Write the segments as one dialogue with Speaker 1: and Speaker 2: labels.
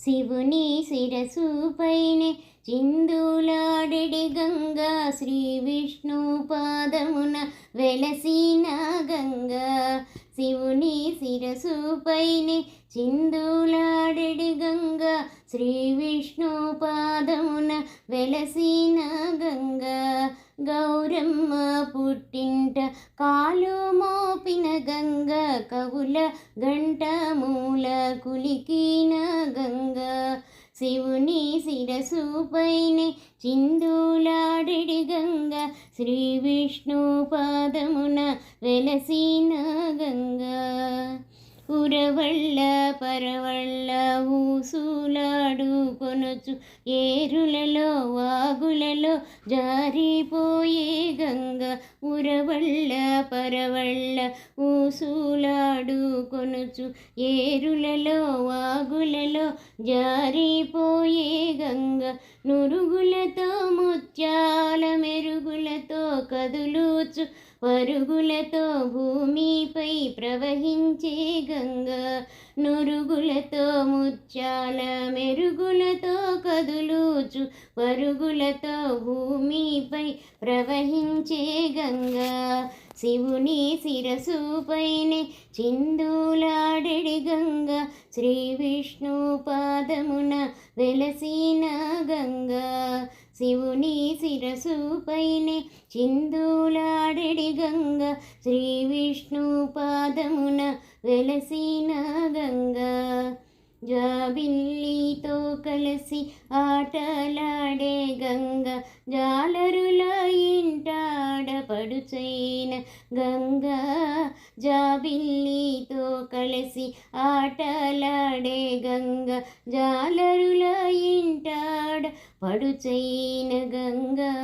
Speaker 1: శివుని శిరసు పైనే చిందులాడెడి గంగా, శ్రీ విష్ణు పాదమున వెలసిన గంగా. శివుని శిరసు పైనే చిందులాడెడి గంగా, శ్రీ విష్ణు పాదమున వెలసిన గంగా. గౌరమ్మ పుట్టింట కాలు మోపిన గంగా, కవుల గంట మూల కులికిన గంగా. శివుని శిరసు పైనే చిందులాడెడి గంగా, శ్రీ విష్ణు పాదమున వెలసిన గంగా. ఉరవళ్ళ పరవళ్ళ ఊసులాడు కొనుచు ఏరులలో వాగులలో జారిపోయే గంగా. ఉరవళ్ళ పరవళ్ళ ఊసులాడు కొనుచు ఏరులలో వాగులలో జారిపోయే గంగా. నురుగులతో ముత్యాల మెరుగులతో కదులుచు పరుగులతో భూమిపై ప్రవహించే గంగా. నురుగులతో ముత్యాల మెరుగులతో కదులుచు పరుగులతో భూమిపై ప్రవహించే గంగా. శివుని శిరసు పైనే చిందులాడెడి గంగా, శ్రీ విష్ణు పాదమున వెలసిన గంగా. శివుని శిరసు పైనే చిందులాడెడి గంగా, శ్రీ విష్ణు పాదమున వెలసిన గంగా. జాబిల్లితో కలిసి ఆటలాడే గంగా, జాలరుల ఇంటాడ పడుచైన గంగా. జాబిల్లితో కలిసి ఆటలాడే గంగా, జాలరుల ఇంటాడ పడుచైన గంగా.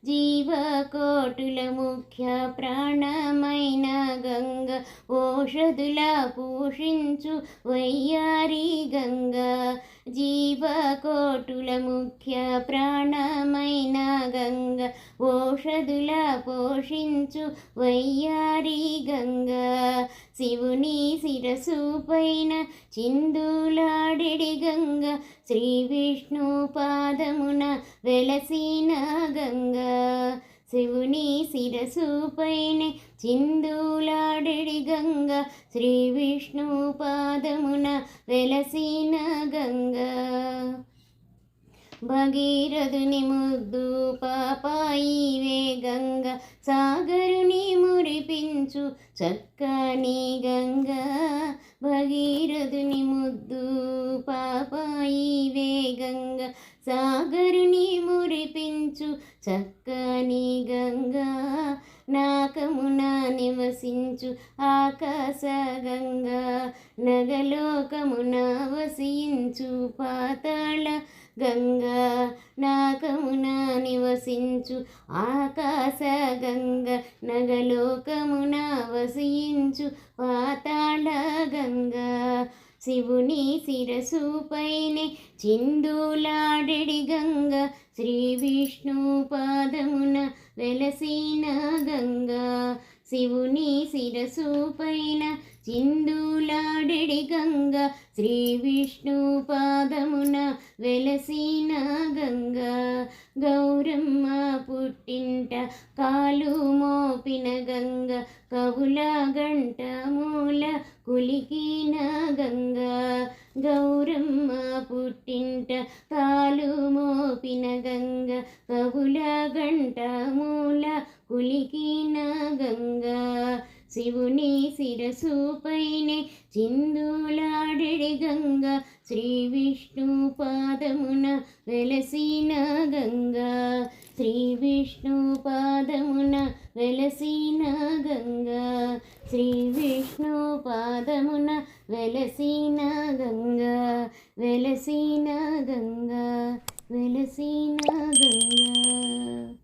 Speaker 1: జీవకోటుల ముఖ్య ప్రాణమైన గంగా, ఓషధుల పోషించు వయ్యారి గంగా. జీవకోటుల ముఖ్య ప్రాణమైన గంగా, ఓషధుల పోషించు వయ్యారి గంగా. శివుని శిరసు పైన చిందులాడెడి గంగా, శ్రీ విష్ణు పాదమున వెలసిన గంగా. శివుని శిరసు పైనే చిందులాడెడి గంగా, శ్రీ విష్ణు పాదమున వెలసిన గంగా. భగీరథుని ముద్దు పాపాయివే గంగా, సాగరుని మురిపించు చక్కని గంగా. భగీరథుని ముద్దు పాపాయివే గంగా, సాగరుని మురిపించు చక్కని గంగా. నాకమున నివసించు ఆకాశ గంగా, నగలోకమున వసించు పాతాళ గంగా. నాకమున నివసించు ఆకాశ గంగా, నగలోకమున వసించు పాతాళ గంగా. శివుని శిరసు పైనే చిందులాడెడి గంగా, శ్రీ విష్ణు పాదమున వెలసిన గంగా. శివుని శిరసు పైన చిందులాడెడి గంగా, శ్రీ విష్ణు పాదమున వెలసిన గంగా. గౌరమ్మ పుట్టింట కాలు మోపిన గంగా, కవుల గంట మూల కులికిన గంగా. గౌరమ్మ పుట్టింట కాలు మోపిన గంగా, కవుల గంట మూల కులికిన గంగా. శివుని శిరసు పైనే చిందులాడెడి గంగా, శ్రీ విష్ణు పాదమున వెలసిన గంగా. శ్రీ విష్ణు పాదమున వెలసిన గంగా. శ్రీ విష్ణు పాదమున వెలసిన గంగా. వెలసిన గంగా, వెలసిన గంగా.